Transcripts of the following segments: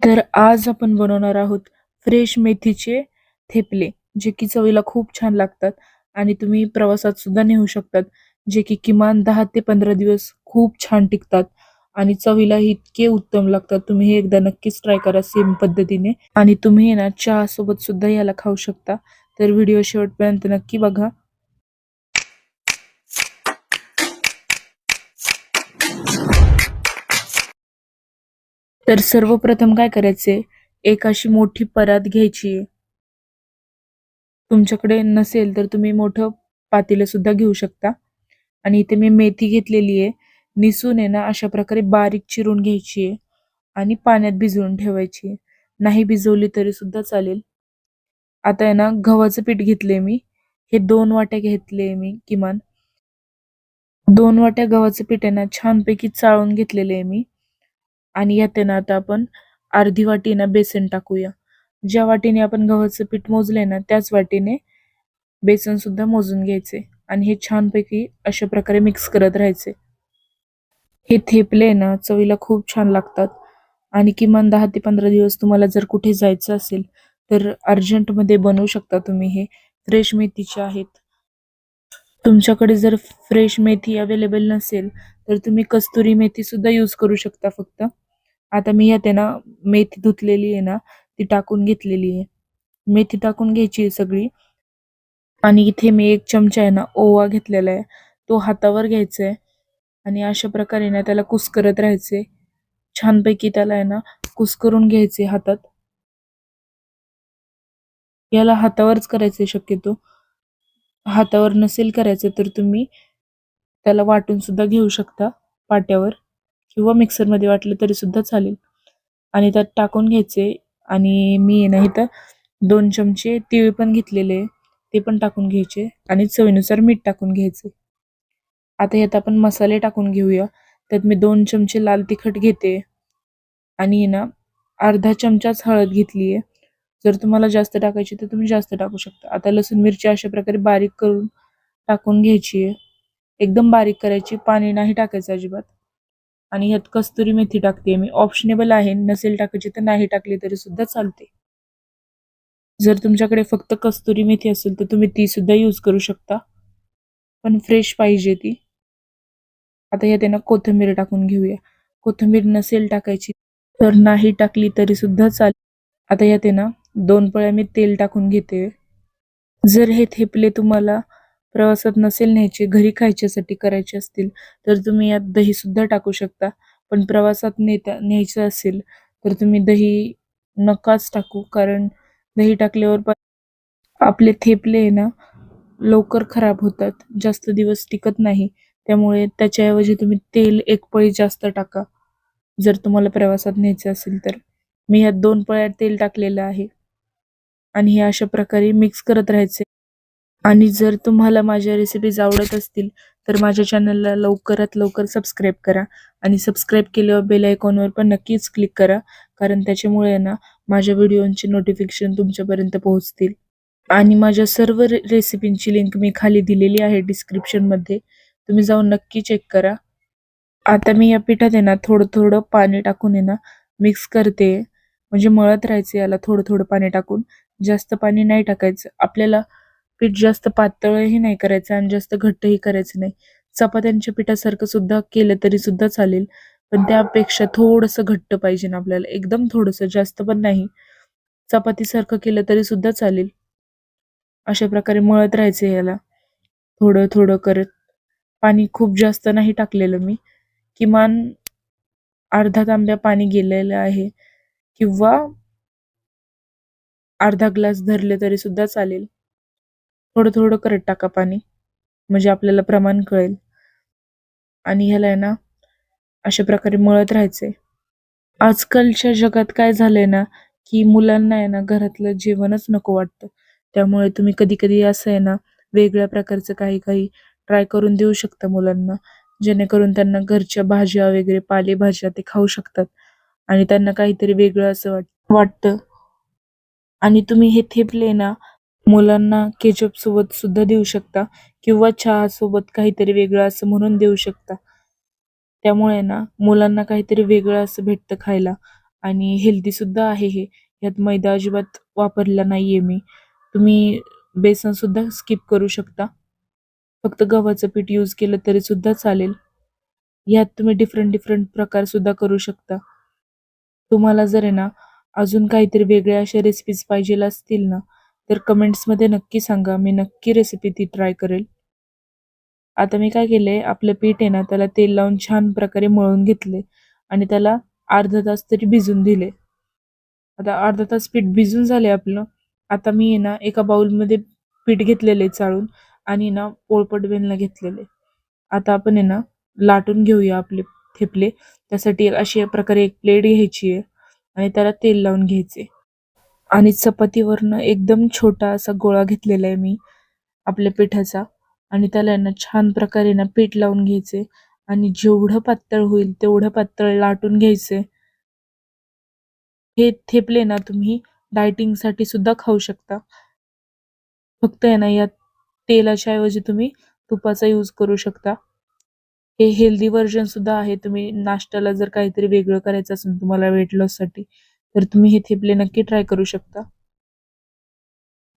तर आज आपण बनवणार आहोत फ्रेश मेथीचे थेपले, जे की चवीला खूप छान लागतात आणि तुम्ही प्रवासात सुद्धा नेऊ शकतात, जे की किमान 10 ते 15 दिवस खूप छान टिकतात आणि चवीलाही इतके उत्तम लागतात. तुम्ही हे एकदा नक्कीच ट्राय करा सेम पद्धतीने आणि तुम्ही आहे ना चहा सोबत सुद्धा याला खाऊ शकता. तर व्हिडिओ शेवटपर्यंत नक्की बघा. तर सर्वप्रथम काय करायचे, एक अशी मोठी परात घ्यायची. तुमच्याकडे नसेल तर तुम्ही मोठं पातेलं सुद्धा घेऊ शकता आणि इथे मी मेथी घेतलेली आहे. निसून आहे ना अशा प्रकारे बारीक चिरून घ्यायची आहे आणि पाण्यात भिजवून ठेवायची आहे. नाही भिजवली तरी सुद्धा चालेल. आता आहे ना गव्हाचं पीठ घेतले मी. हे 2 वाट्या घेतले मी किमान. 2 वाट्या गव्हाचं पीठ आहे ना छानपैकी चाळून घेतलेले आहे मी आणि यात आहे ना आता आपण अर्धी वाटी ना बेसन टाकूया. ज्या वाटीने आपण गव्हाचं पीठ मोजलंय ना त्याच वाटीने बेसन सुद्धा मोजून घ्यायचे आणि हे छानपैकी अशा प्रकारे मिक्स करत राहायचे. हे थेपले ना चवीला खूप छान लागतात आणि किमान 10 ते 15 दिवस तुम्हाला जर कुठे जायचं असेल तर अर्जंटमध्ये बनवू शकता तुम्ही. हे फ्रेश मेथीचे आहेत. तुमच्याकडे जर फ्रेश मेथी अवेलेबल नसेल तर तुम्ही कस्तुरी मेथी सुद्धा यूज करू शकता फक्त. आता मी यात आहे ना मेथी धुतलेली आहे ना ती टाकून घेतलेली आहे. मेथी टाकून घ्यायची आहे सगळी आणि इथे मी 1 चमचा आहे ना ओवा घेतलेला आहे. तो हातावर घ्यायचा आहे आणि अशा प्रकारे ना त्याला कुस्करत राहायचे. छानपैकी त्याला आहे ना कुस्करून घ्यायचे हातात. याला हातावरच करायचे शक्यतो. हातावर नसेल करायचं तर तुम्ही त्याला वाटून सुद्धा घेऊ शकता पाट्यावर किंवा मिक्सरमध्ये वाटलं तरी सुद्धा चालेल आणि त्यात टाकून घ्यायचे आणि मी आहे ना इथं 2 चमचे तीळ पण घेतलेले ते पण टाकून घ्यायचे आणि चवीनुसार मीठ टाकून घ्यायचे. आता यात आपण मसाले टाकून घेऊया. त्यात मी 2 चमचे लाल तिखट घेते आणि ना अर्धा चमचाच हळद घेतली आहे. जर तुम्हाला जास्त टाकायची तर तुम्ही जास्त टाकू शकता. आता लसूण मिरची अशा प्रकारे बारीक करून टाकून घ्यायची आहे. एकदम बारीक करायची, पाणी नाही टाकायचं अजिबात. आणि ह्यात कस्तुरी मेथी टाकते मी. ऑप्शनेबल आहे, नसेल टाकायची तर नाही टाकली तरी सुद्धा चालते. जर तुमच्याकडे फक्त कस्तुरी मेथी असेल तर तुम्ही ती सुद्धा यूज करू शकता, पण फ्रेश पाहिजे ती. आता ह्यात आहे ना कोथिंबीर टाकून घेऊया. कोथिंबीर नसेल टाकायची तर नाही टाकली तरी सुद्धा चालेल. आता यात आहे ना 2 पळ्या मी तेल टाकून घेते. जर हे थेपले तुम्हाला प्रवासात नसेल न्यायचे, घरी खायच्यासाठी करायचे असतील तर तुम्ही यात दही सुद्धा टाकू शकता. पण प्रवासात न्यायचं असेल तर तुम्ही दही नकाच टाकू, कारण दही टाकल्यावर आपले थेपले आहे ना लवकर खराब होतात, जास्त दिवस टिकत नाही. त्यामुळे त्याच्याऐवजी तुम्ही तेल 1 पळी जास्त टाका जर तुम्हाला प्रवासात न्यायचं असेल तर. मी ह्यात 2 पळ्या तेल टाकलेलं आहे आणि हे अशा प्रकारे मिक्स करत राहायचे. आणि जर तुम्हाला माझ्या रेसिपीज आवडत असतील तर माझ्या चॅनलला लवकरात लवकर सबस्क्राईब करा आणि सबस्क्राईब केल्यावर बेल आयकॉनवर पण नक्कीच क्लिक करा, कारण त्याच्यामुळे ना माझ्या व्हिडिओंचे नोटिफिकेशन तुमच्यापर्यंत पोहोचतील. आणि माझ्या सर्व रेसिपींची लिंक मी खाली दिलेली आहे डिस्क्रिप्शनमध्ये. तुम्ही जाऊन नक्की चेक करा. आता मी या पिठात आहे ना थोडं थोडं पाणी टाकून आहे ना मिक्स करते. म्हणजे मळत राहायचं याला थोडं थोडं पाणी टाकून. जास्त पाणी नाही टाकायचं. आपल्याला पीठ जास्त पातळही नाही करायचं आणि जास्त घट्टही करायचं नाही. चपात्यांच्या पिठासारखं सुद्धा केलं तरी सुद्धा चालेल, पण त्यापेक्षा थोडंसं घट्ट पाहिजे ना आपल्याला. एकदम थोडंसं, जास्त पण नाही. चपातीसारखं केलं तरी सुद्धा चालेल. अशा प्रकारे मळत राहायचं याला थोडं थोडं करत. पाणी खूप जास्त नाही टाकलेलं मी. किमान अर्धा तांब्या पाणी गेलेलं आहे किंवा अर्धा ग्लास धरले तरी सुद्धा चालेल. थोडं थोडं करत टाका पाणी, म्हणजे आपल्याला प्रमाण कळेल. आणि ह्याला आहे ना अशा प्रकारे मळत राहायचंय. आजकालच्या जगात काय झालंय ना, की मुलांना आहे ना घरातलं जेवणच नको वाटतं. त्यामुळे तुम्ही कधी-कधी असं आहे ना, वेगळ्या प्रकारचं काही-काही ट्राय करून देऊ शकता मुलांना. जेणेकरून त्यांना घरच्या भाज्या वगैरे पालेभाज्या ते खाऊ शकतात आणि त्यांना काहीतरी वेगळं असं वाटतं. आणि तुम्ही हे थेपले ना मुलांना केचप सोबत सुद्धा देऊ शकता किंवा चहा सोबत काहीतरी वेगळं असं म्हणून देऊ शकता. त्यामुळे ना मुलांना काहीतरी वेगळं असं भेटतं खायला आणि हेल्दी सुद्धा आहे हे. यात मैदा अजिबात वापरला नाहीये मी. तुम्ही बेसन सुद्धा स्किप करू शकता. फक्त गव्हाचं पीठ यूज केलं तरी सुद्धा चालेल. यात तुम्ही डिफरंट डिफरंट प्रकार सुद्धा करू शकता. तुम्हाला जर आहे ना अजून काहीतरी वेगळ्या अशा रेसिपीज पाहिजेल असतील ना, तर कमेंट्समध्ये नक्की सांगा. मी नक्की रेसिपी ती ट्राय करेल. आता मी काय केलंय, आपलं पीठ आहे ना त्याला तेल लावून छान प्रकारे मळून घेतले आणि त्याला अर्धा तास तरी भिजून दिले. आता अर्धा तास पीठ भिजून झाले आपलं. आता मी आहे ना एका बाउलमध्ये पीठ घेतलेले चाळून आणि ना पोळपट वेलणं घेतलेले. आता आपण आहे ना लाटून घेऊया आपले थेपले. त्यासाठी अशा प्रकारे एक प्लेट घ्यायची आहे आणि त्याला तेल लावून घ्यायचे आणि चपातीवरनं एकदम छोटा असा गोळा घेतलेला आहे मी आपल्या पिठाचा आणि त्याला आहे ना छान प्रकारे ना पीठ लावून घ्यायचे आणि जेवढं पातळ होईल तेवढं पातळ लाटून घ्यायचे. हे थेपले ना तुम्ही डायटिंगसाठी सुद्धा खाऊ शकता. फक्त आहे ना यात तेलाच्या ऐवजी तुम्ही तुपाचा यूज करू शकता. हे हेल्दी व्हर्जन सुद्धा आहे. तुम्ही नाश्त्याला जर काहीतरी वेगळं करायचं असेल तुम्हाला वेट लॉससाठी, तर तुम्ही हे थेपले नक्की ट्राय करू शकता.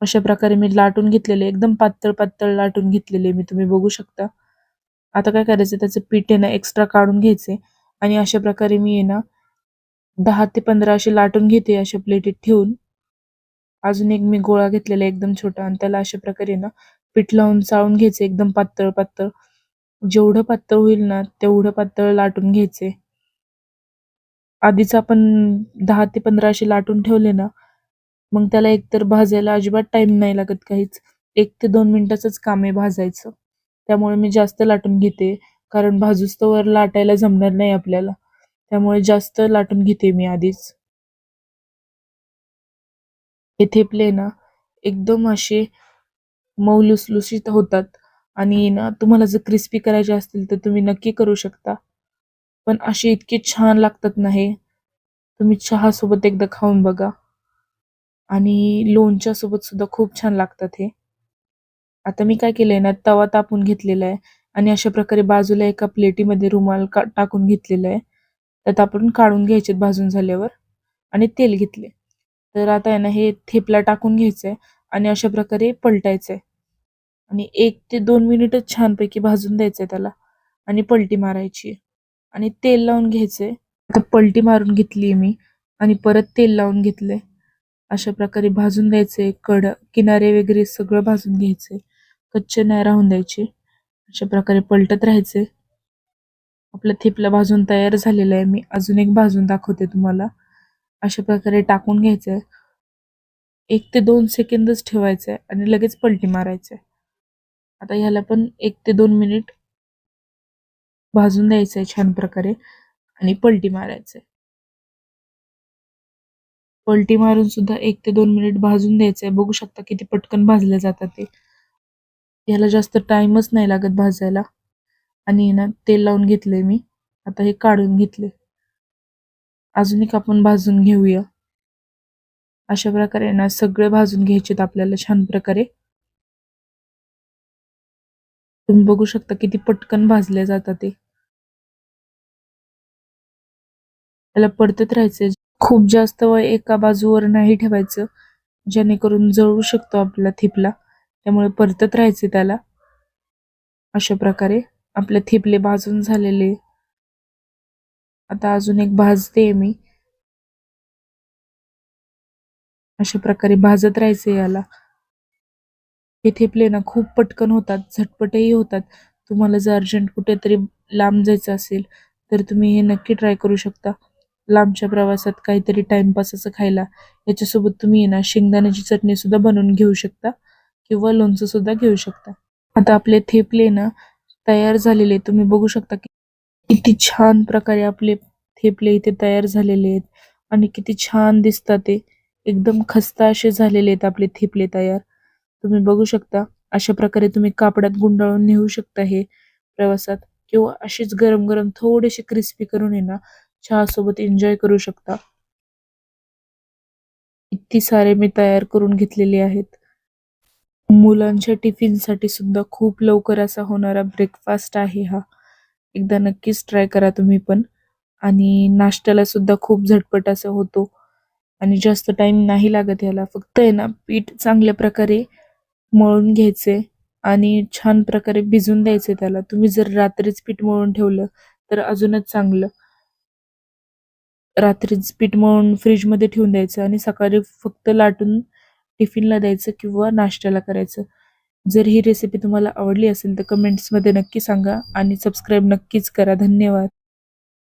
अशा प्रकारे मी लाटून घेतलेले, एकदम पातळ पातळ लाटून घेतलेले मी, तुम्ही बघू शकता. आता काय करायचं, त्याचं पीठ आहे ना एक्स्ट्रा काढून घ्यायचे आणि अशा प्रकारे मी आहे ना 10 ते 15 असे लाटून घेते अशा प्लेटीत ठेवून. अजून एक मी गोळा घेतलेला एकदम छोटा आणि त्याला अशा प्रकारे ना पीठ लावून चाळून घ्यायचे एकदम पातळ पातळ. जेवढं पातळ होईल ना तेवढं पातळ लाटून घ्यायचे. आधीच आपण 10 ते 15 असे लाटून ठेवले ना, मग त्याला एकतर भाजायला अजिबात टाइम नाही लागत काहीच. 1 ते 2 मिनिटाचंच काम आहे भाजायचं. त्यामुळे मी जास्त लाटून घेते, कारण भाजूस्तोवर लाटायला जमणार नाही आपल्याला. त्यामुळे जास्त लाटून घेते मी आधीच. हे थेपले ना एकदम असे मऊ लुसलुशीत होतात आणि ना तुम्हाला जर क्रिस्पी करायचे असतील तर तुम्ही नक्की करू शकता. पण असे इतके छान लागतात ना हे. तुम्ही चहासोबत एकदा खाऊन बघा आणि लोणच्या सोबत सुद्धा खूप छान लागतात हे. आता मी काय केलंय ना, तवा तापून घेतलेला आहे आणि अशा प्रकारे बाजूला एका प्लेटीमध्ये रुमाल टाकून घेतलेला आहे. त्यात आपण काढून घ्यायचे भाजून झाल्यावर आणि तेल घेतले. तर आता आहे ना हे थेपला टाकून घ्यायचंय आणि अशा प्रकारे पलटायचंय आणि 1 ते 2 मिनिटच छानपैकी भाजून द्यायचंय त्याला आणि पलटी मारायची आणि तेल लावून घ्यायचंय. आता पलटी मारून घेतलीये मी आणि परत तेल लावून घेतलंय. अशा प्रकारे भाजून द्यायचे, किनारे वगैरे सगळं भाजून घ्यायचे, कच्चे नाही राहून द्यायचे. अशा प्रकारे पलटत राहायचे. आपला थेपला भाजून तयार झालेला आहे. मी अजून एक भाजून दाखवते तुम्हाला. अशा प्रकारे टाकून घ्यायचंय, 1 ते 2 सेकंदच ठेवायचंय आणि लगेच पलटी मारायचंय. आता ह्याला पण 1 ते 2 मिनिट भाजून द्यायचंय छान प्रकारे आणि पलटी मारायचंय. पलटी मारून सुद्धा 1 ते 2 मिनिट भाजून द्यायचंय. बघू शकता किती पटकन भाजले जातात ते. याला जास्त टाइमच नाही लागत भाजायला आणि ना तेल लावून घेतलंय मी. आता हे काढून घेतले. अजून एक आपण भाजून घेऊया. अशा प्रकारे ना सगळे भाजून घ्यायचेत आपल्याला छान प्रकारे. तुम्ही बघू शकता किती पटकन भाजले जातात ते. त्याला परतत राहायचे. खूप जास्त वेळ एका बाजूवर नाही ठेवायचं, जेणेकरून जळू शकतो आपला थेपला. त्यामुळे परतत राहायचे त्याला. अशा प्रकारे आपले थेपले भाजून झालेले. आता अजून एक भाजते मी. अशा प्रकारे भाजत राहायचे याला. हे थेपले ना खूप पटकन होतात, झटपटही होतात. तुम्हाला जर अर्जंट कुठेतरी लांब जायचं असेल तर तुम्ही हे नक्की ट्राय करू शकता. लांबच्या प्रवासात काहीतरी टाइमपास असं खायला याच्यासोबत तुम्ही ना शेंगदाण्याची चटणी सुद्धा बनवून घेऊ शकता किंवा लोणचं सुद्धा घेऊ शकता. आता आपले थेपले ना तयार झालेले तुम्ही बघू शकता की किती छान प्रकारे आपले थेपले इथे तयार झालेले आहेत आणि किती छान दिसतात ते. एकदम खस्ता असे झालेले आहेत आपले थेपले तयार. तुम्ही बघू शकता. अशा प्रकारे तुम्ही कापडात गुंडाळून नेऊ शकता हे प्रवासात किंवा अशीच गरम गरम थोडेसे क्रिस्पी करून आहे ना चहा सोबत एन्जॉय करू शकता. किती सारे मी तयार करून घेतलेले आहेत. मुलांच्या टिफिनसाठी सुद्धा खूप लवकर असा होणारा ब्रेकफास्ट आहे हा. एकदा नक्कीच ट्राय करा तुम्ही पण. आणि नाश्त्याला सुद्धा खूप झटपट असं होतो आणि जास्त टाइम नाही लागत याला. फक्त आहे ना पीठ चांगल्या प्रकारे मळून घ्यायचे आणि छान प्रकारे भिजून द्यायचे त्याला. तुम्ही जर रात्रीच पीठ मळून ठेवलं तर अजूनच चांगलं. रात्रीच पीठ मळून फ्रीजमध्ये ठेवून द्यायचं आणि सकाळी फक्त लाटून टिफिनला द्यायचं किंवा नाश्त्याला करायचं. जर ही रेसिपी तुम्हाला आवडली असेल तर कमेंट्समध्ये नक्की सांगा आणि सबस्क्राईब नक्कीच करा. धन्यवाद.